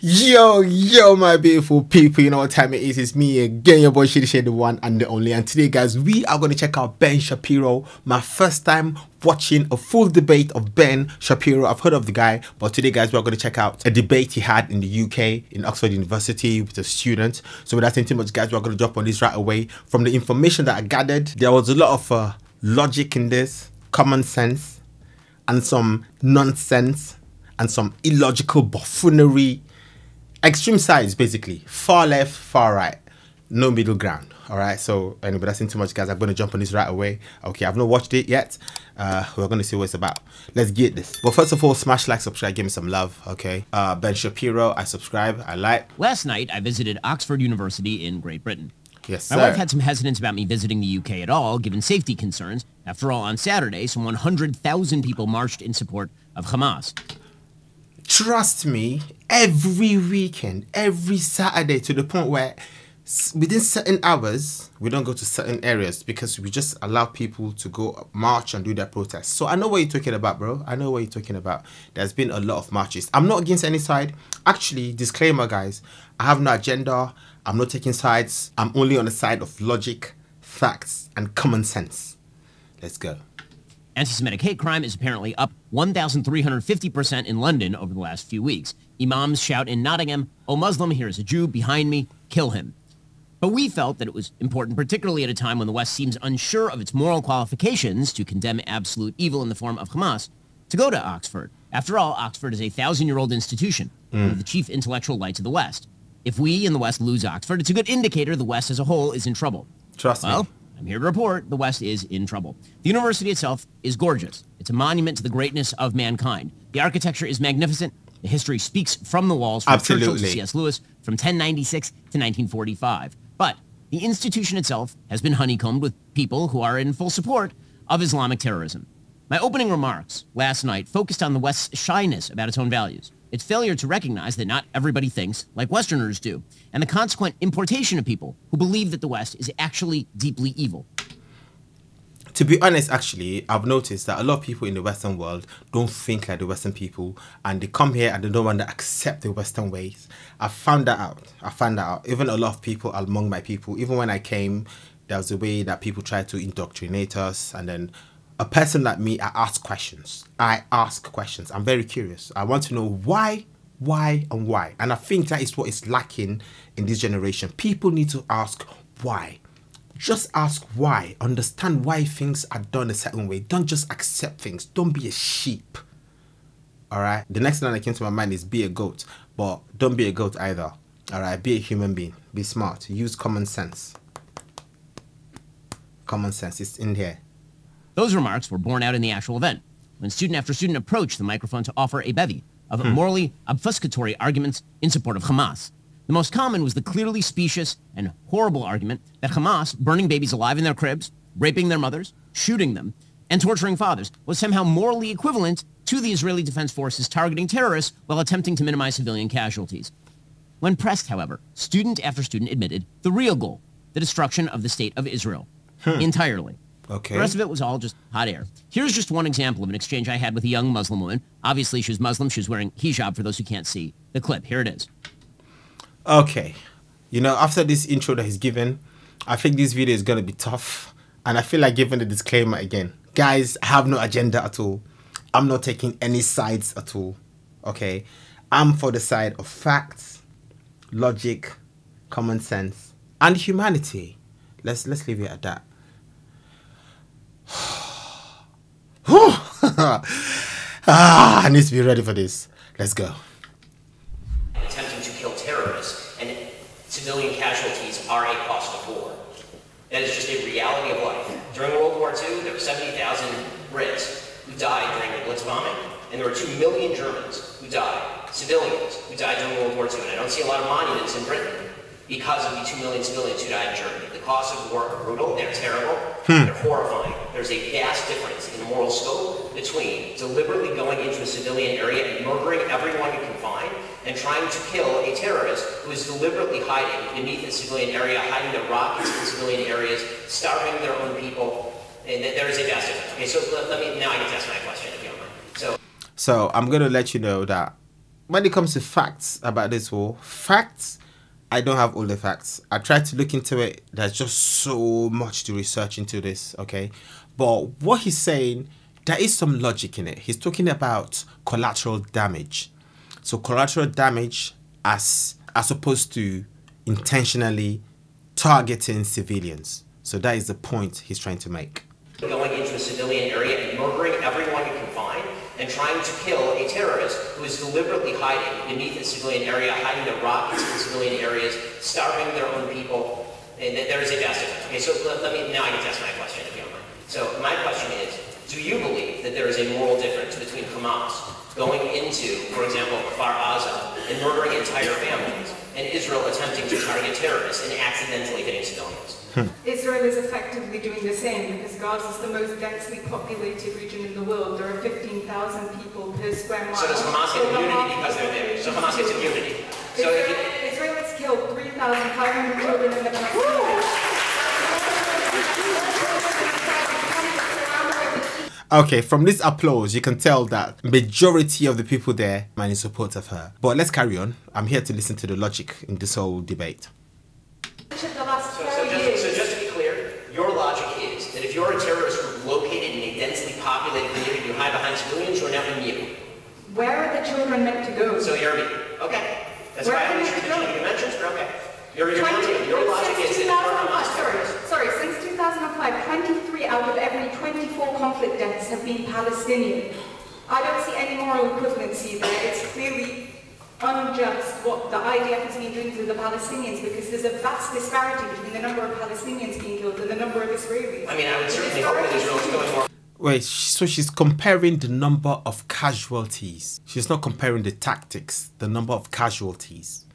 Yo, my beautiful people, you know what time it is. It's me again, your boy Shady, the one and the only. And today, guys, we are going to check out Ben Shapiro. My first time watching a full debate of Ben Shapiro. I've heard of the guy, but today, guys, we're going to check out a debate he had in the UK, in Oxford University, with a student. So without saying too much, guys, we're going to jump on this right away. From the information that I gathered, there was a lot of logic in this, common sense, and some nonsense, and some illogical buffoonery. Extreme sides, basically. Far left, far right. No middle ground. Alright, so anyway, that's not too much, guys. I'm going to jump on this right away. Okay, I've not watched it yet. We're going to see what it's about. Let's get this. But first of all, smash like, subscribe, give me some love, okay? Ben Shapiro, I subscribe, I like. Last night, I visited Oxford University in Great Britain. Yes, sir. My wife had some hesitance about me visiting the UK at all, given safety concerns. After all, on Saturday, some 100,000 people marched in support of Hamas. Trust me, every weekend, every Saturday, to the point where within certain hours, we don't go to certain areas because we just allow people to go march and do their protests. So I know what you're talking about, bro. I know what you're talking about. There's been a lot of marches. I'm not against any side. Actually, disclaimer, guys, I have no agenda. I'm not taking sides. I'm only on the side of logic, facts, and common sense. Let's go. Anti-Semitic hate crime is apparently up 1,350% in London over the last few weeks. Imams shout in Nottingham, "O Muslim, here is a Jew behind me, kill him." But we felt that it was important, particularly at a time when the West seems unsure of its moral qualifications to condemn absolute evil in the form of Hamas, to go to Oxford. After all, Oxford is a 1,000-year-old institution, one of the chief intellectual lights of the West. If we in the West lose Oxford, it's a good indicator the West as a whole is in trouble. Trust me. I'm here to report the West is in trouble. The university itself is gorgeous. It's a monument to the greatness of mankind. The architecture is magnificent. The history speaks from the walls, from Churchill to C.S. Lewis, from 1096 to 1945. But the institution itself has been honeycombed with people who are in full support of Islamic terrorism. My opening remarks last night focused on the West's shyness about its own values, its failure to recognize that not everybody thinks like Westerners do, and the consequent importation of people who believe that the West is actually deeply evil. To be honest, actually, I've noticed that a lot of people in the Western world don't think like the Western people, and they come here and they don't want to accept the Western ways. I found that out. Even a lot of people among my people, even when I came, there was a way that people tried to indoctrinate us, and then a person like me, I ask questions. I'm very curious. I want to know why, and why. And I think that is what is lacking in this generation. People need to ask why. Just ask why. Understand why things are done a certain way. Don't just accept things. Don't be a sheep. All right? The next thing that came to my mind is be a goat. But don't be a goat either. All right? Be a human being. Be smart. Use common sense. Common sense. It's in here. Those remarks were borne out in the actual event, when student after student approached the microphone to offer a bevy of morally obfuscatory arguments in support of Hamas. The most common was the clearly specious and horrible argument that Hamas, burning babies alive in their cribs, raping their mothers, shooting them, and torturing fathers, was somehow morally equivalent to the Israeli Defense Forces targeting terrorists while attempting to minimize civilian casualties. When pressed, however, student after student admitted the real goal, the destruction of the state of Israel, entirely. Okay. The rest of it was all just hot air. Here's just one example of an exchange I had with a young Muslim woman. Obviously, she was Muslim. She was wearing hijab, for those who can't see the clip. Here it is. Okay. You know, after this intro that he's given, I think this video is going to be tough. And I feel like giving the disclaimer again. Guys, I have no agenda at all. I'm not taking any sides at all. Okay. I'm for the side of facts, logic, common sense, and humanity. Let's leave it at that. I need to be ready for this. Let's go. Attempting to kill terrorists and civilian casualties are a cost of war. That is just a reality of life. During World War II, there were 70,000 Brits who died during the Blitz bombing, and there were 2 million Germans who died, civilians who died during World War II. And I don't see a lot of monuments in Britain because of the 2 million civilians who died in Germany. The costs of war are brutal, they're terrible, they're horrifying. There's a vast difference in moral scope between deliberately going into a civilian area and murdering everyone you can find and trying to kill a terrorist who is deliberately hiding beneath a civilian area, hiding their rockets in civilian areas, starving their own people. And there is a vast difference. Okay, so now I get to ask my question if you don't mind. So I'm going to let you know that when it comes to facts about this war, facts, I don't have all the facts. I tried to look into it. There's just so much to research into this, okay? But what he's saying, there is some logic in it. He's talking about collateral damage. So collateral damage as opposed to intentionally targeting civilians. So that is the point he's trying to make. Going into a civilian area and murdering everyone you can find and trying to kill a terrorist who is deliberately hiding beneath a civilian area, hiding their rockets in civilian areas, starving their own people. And there is a vast difference. Okay, so now I can ask my question if you don't mind. So my question is, do you believe that there is a moral difference between Hamas going into, for example, Kfar Aza and murdering entire families, and Israel attempting to target terrorists and accidentally hitting civilians? Israel is effectively doing the same because Gaza is the most densely populated region in the world. There are 15,000 people per square mile. So does Hamas get immunity because they're there? So Hamas gets immunity. So Israel has killed 3,500 children in the past. Okay, from this applause, you can tell that majority of the people there are in support of her. But let's carry on. I'm here to listen to the logic in this whole debate. So just to be clear, your logic is that if you're a terrorist group located in a densely populated community, you hide behind civilians, you're never immune. Where are the children meant to go? So you're immune. Okay. That's Where why I are they mentioned meant to go? you mentioned, but okay. You're immune. Your logic is that if you're Hamas terrorists. Sorry, since 2005, 23 out of every 24 conflict deaths have been Palestinian. I don't see any moral equivalency there. It's clearly unjust what the IDF has been doing to the Palestinians because there's a vast disparity between the number of Palestinians being killed and the number of Israelis. I mean, I would certainly hope that Israel is going more. Wait, so she's comparing the number of casualties. She's not comparing the tactics, the number of casualties.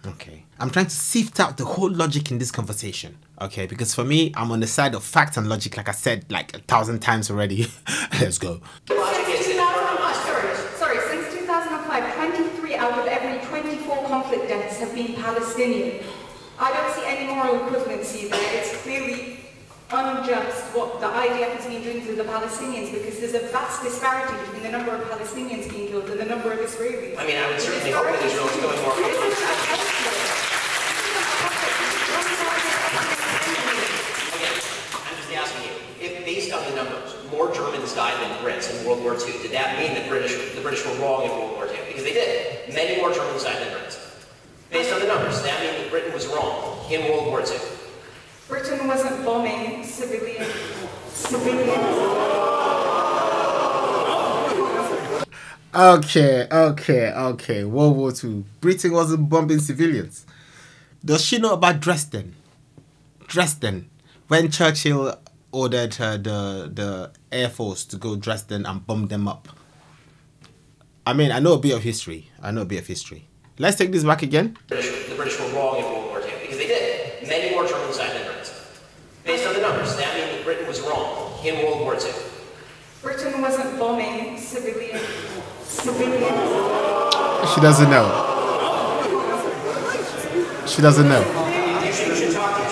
Okay. I'm trying to sift out the whole logic in this conversation. Okay, because for me, I'm on the side of fact and logic, like I said like 1,000 times already. Let's go. Sorry, since 2005, 23 out of every 24 conflict deaths have been Palestinian. I don't see any moral equivalency there. It's clearly unjust what the IDF has been doing to the Palestinians because there's a vast disparity between the number of Palestinians being killed and the number of Israelis. I mean, I would certainly hope that Israel is going more. I'm just asking you, if based on the numbers, more Germans died than Brits in World War II, did that mean that the British were wrong in World War II? Because they did. Many more Germans died than Brits. Based on the numbers, does that mean that Britain was wrong in World War II? Britain wasn't bombing civilians. Okay. World War II. Britain wasn't bombing civilians. Does she know about Dresden? When Churchill ordered the Air Force to go Dresden and bomb them up. I mean, I know a bit of history. Let's take this back again. The British were wrong in World War II because they did. Many more Germans died than Brits. Based on the numbers, does that mean that Britain was wrong in World War II? Britain wasn't bombing civilians. She doesn't know. You should talk to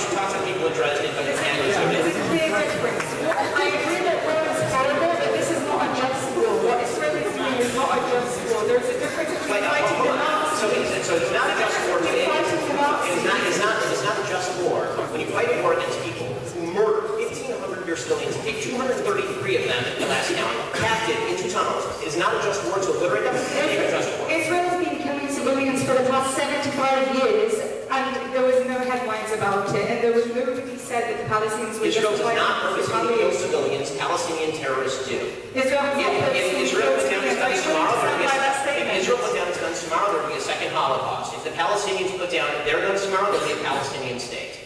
people in Dresden, but you can't use it. There's a clear difference. I agree that war is horrible, but this is not a just war. What Israel is doing is not a just war. There's a difference between fighting the Nazis. So it's not a just war today. It's not a just war. When you fight a war against people who murder 1,500 of your civilians, take 233 of them at the last count, captive into tunnels, it is not a just war to liberate them. Israel has been killing civilians for the past 75 years, and there was no headlines about it, and there was nobody said that the Palestinians were Israel does just not purposely kill civilians. Palestinian terrorists do. If Israel puts down its guns tomorrow, there will be a second Holocaust. If the Palestinians put down their guns tomorrow, there will be a Palestinian state.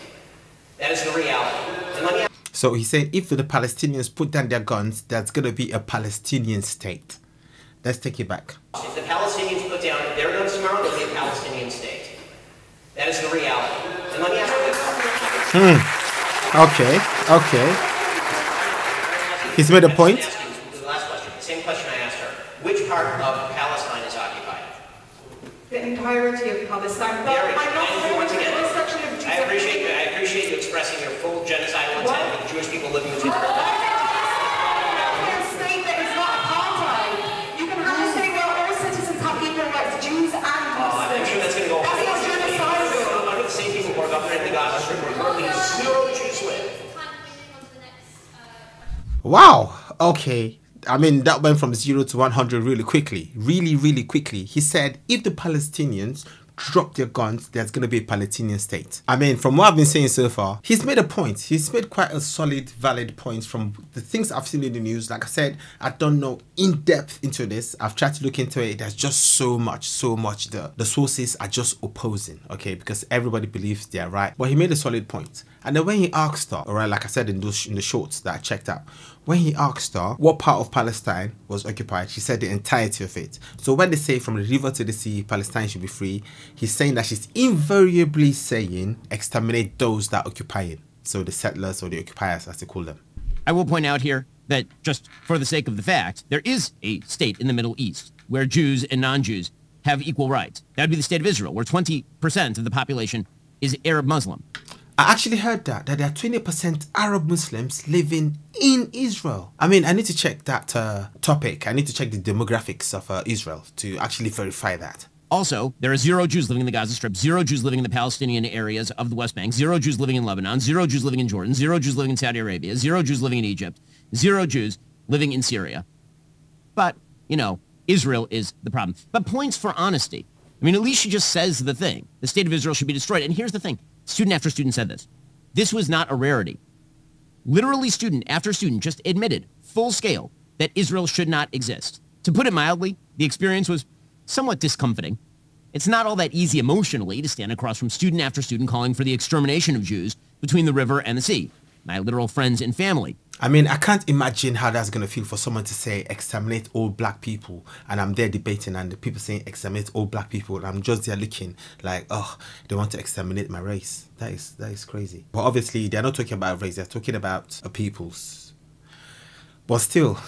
That is the reality. And let me ask. So he said if the Palestinians put down their guns, there's going to be a Palestinian state. Let's take it back. If the Palestinians put down their guns tomorrow, there will be a Palestinian state. That is the reality. And let me ask you. Okay. He's made a point. The last question, the same question I asked her. Which part of Palestine is occupied? The entirety of Palestine. But I'm not once again, this section of I appreciate you expressing your full genocidal intent with Jewish people living within your state that is not apartheid. You can have a state where all citizens have equal rights. Jews Wow. Okay. I mean, that went from 0 to 100 really quickly. Really quickly. He said, if the Palestinians drop their guns, there's going to be a Palestinian state. I mean, from what I've been saying so far, he's made a point. He's made quite a solid, valid point from the things I've seen in the news. Like I said, I don't know in depth into this. I've tried to look into it. There's just so much. The sources are just opposing, okay, because everybody believes they're right. But he made a solid point. And then when he asked her, all right, like I said in the shorts that I checked out, when he asked her what part of Palestine was occupied, she said the entirety of it. So when they say from the river to the sea, Palestine should be free, he's saying that she's invariably saying exterminate those that occupy it. So the settlers or the occupiers, as they call them. I will point out here that just for the sake of the fact, there is a state in the Middle East where Jews and non-Jews have equal rights. That would be the state of Israel, where 20% of the population is Arab Muslim. I actually heard that there are 20% Arab Muslims living in Israel. I mean, I need to check that topic. I need to check the demographics of Israel to actually verify that. Also, there are 0 Jews living in the Gaza Strip, 0 Jews living in the Palestinian areas of the West Bank, 0 Jews living in Lebanon, 0 Jews living in Jordan, 0 Jews living in Saudi Arabia, 0 Jews living in Egypt, 0 Jews living in Syria. But, you know, Israel is the problem. But points for honesty. I mean, at least she just says the thing. The state of Israel should be destroyed. And here's the thing. Student after student said this. This was not a rarity. Literally student after student just admitted, full scale, that Israel should not exist. To put it mildly, the experience was somewhat discomforting. It's not all that easy emotionally to stand across from student after student calling for the extermination of Jews between the river and the sea. My literal friends and family. I mean, I can't imagine how that's going to feel for someone to say exterminate all black people, and I'm there debating and the people saying exterminate all black people, and I'm just there looking like, oh, they want to exterminate my race. That is crazy. But obviously they're not talking about race, they're talking about a people's. But still,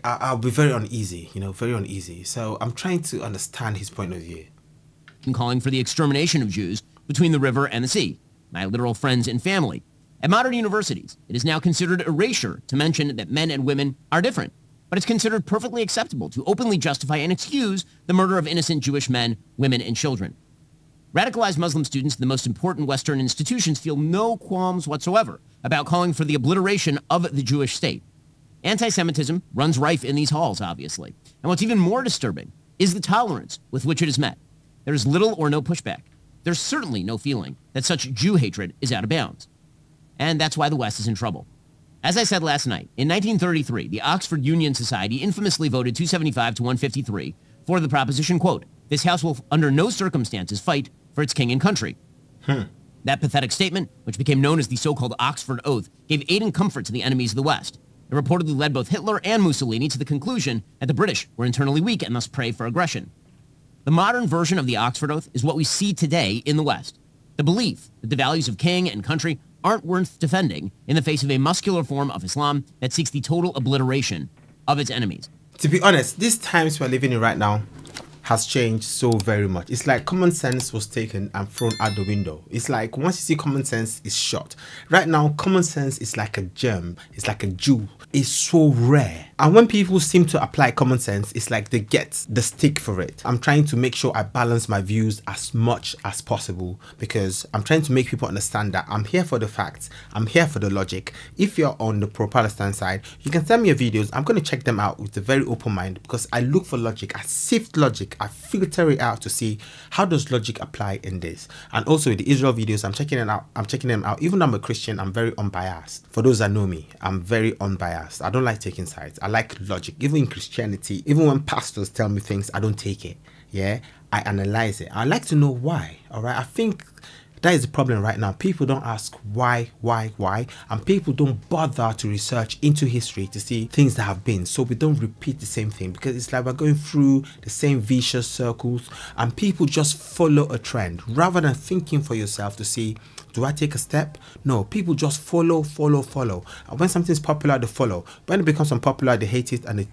I'll be very uneasy, you know, very uneasy. So I'm trying to understand his point of view. Calling for the extermination of Jews between the river and the sea. My literal friends and family. At modern universities, it is now considered erasure to mention that men and women are different, but it's considered perfectly acceptable to openly justify and excuse the murder of innocent Jewish men, women, and children. Radicalized Muslim students in the most important Western institutions feel no qualms whatsoever about calling for the obliteration of the Jewish state. Anti-Semitism runs rife in these halls, obviously. And what's even more disturbing is the tolerance with which it is met. There is little or no pushback. There's certainly no feeling that such Jew hatred is out of bounds. And that's why the West is in trouble. As I said last night, in 1933, the Oxford Union Society infamously voted 275 to 153 for the proposition, quote, "This House will under no circumstances fight for its king and country." That pathetic statement, which became known as the so-called Oxford Oath, gave aid and comfort to the enemies of the West. It reportedly led both Hitler and Mussolini to the conclusion that the British were internally weak and thus prey for aggression. The modern version of the Oxford Oath is what we see today in the West. The belief that the values of king and country aren't worth defending in the face of a muscular form of Islam that seeks the total obliteration of its enemies. To be honest, these times we're living in right now has changed so very much. It's like common sense was taken and thrown out the window. It's like once you see common sense, it's shot. Right now, common sense is like a gem. It's like a jewel. It's so rare. And when people seem to apply common sense, it's like they get the stick for it. I'm trying to make sure I balance my views as much as possible because I'm trying to make people understand that I'm here for the facts. I'm here for the logic. If you're on the pro-Palestine side, you can send me your videos. I'm going to check them out with a very open mind because I look for logic. I sift logic. I filter it out to see how does logic apply in this. And also the Israel videos, I'm checking them out. Even though I'm a Christian, I'm very unbiased. For those that know me, I'm very unbiased. I don't like taking sides. I like logic. Even in Christianity, even when pastors tell me things, I don't take it. Yeah, I analyze it. I like to know why. All right, I think that is the problem right now. People don't ask why, and people don't bother to research into history to see things that have been. So we don't repeat the same thing because it's like we're going through the same vicious circles and people just follow a trend rather than thinking for yourself to see, do I take a step? No, people just follow. And when something's popular, they follow. When it becomes unpopular, they hate it and they,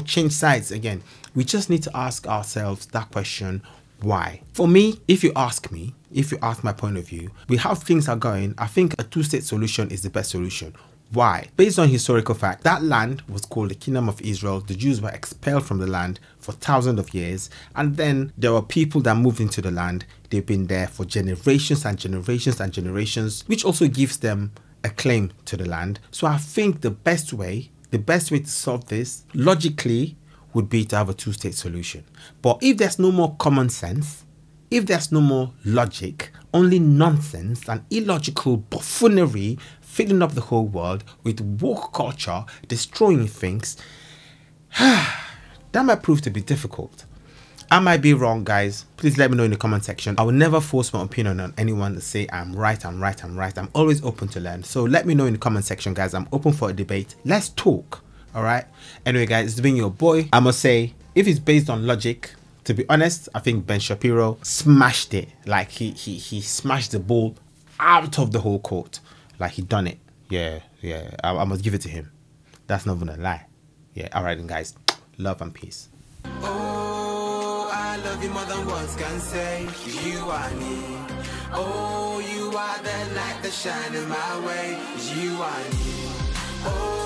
change sides again. We just need to ask ourselves that question. Why? For me, if you ask my point of view, with how things are going, I think a two-state solution is the best solution. Why? Based on historical fact, that land was called the Kingdom of Israel. The Jews were expelled from the land for thousands of years, and then there were people that moved into the land. They've been there for generations and generations and generations, which also gives them a claim to the land. So I think the best way to solve this logically would be to have a two-state solution. But if there's no more common sense, if there's no more logic, only nonsense and illogical buffoonery filling up the whole world with woke culture destroying things, that might prove to be difficult. I might be wrong, guys. Please let me know in the comment section. I will never force my opinion on anyone to say I'm right. I'm always open to learn. So let me know in the comment section, guys. I'm open for a debate. Let's talk. All right. Anyway, guys, it's been your boy. I must say, if it's based on logic, to be honest, I think Ben Shapiro smashed it. Like he smashed the ball out of the whole court. Like he done it. Yeah. I must give it to him. That's not gonna lie. Yeah. All right, then, guys. Love and peace. I love you more than words can say. You are me. Oh, you are the light that shines in my way. You are me. Oh.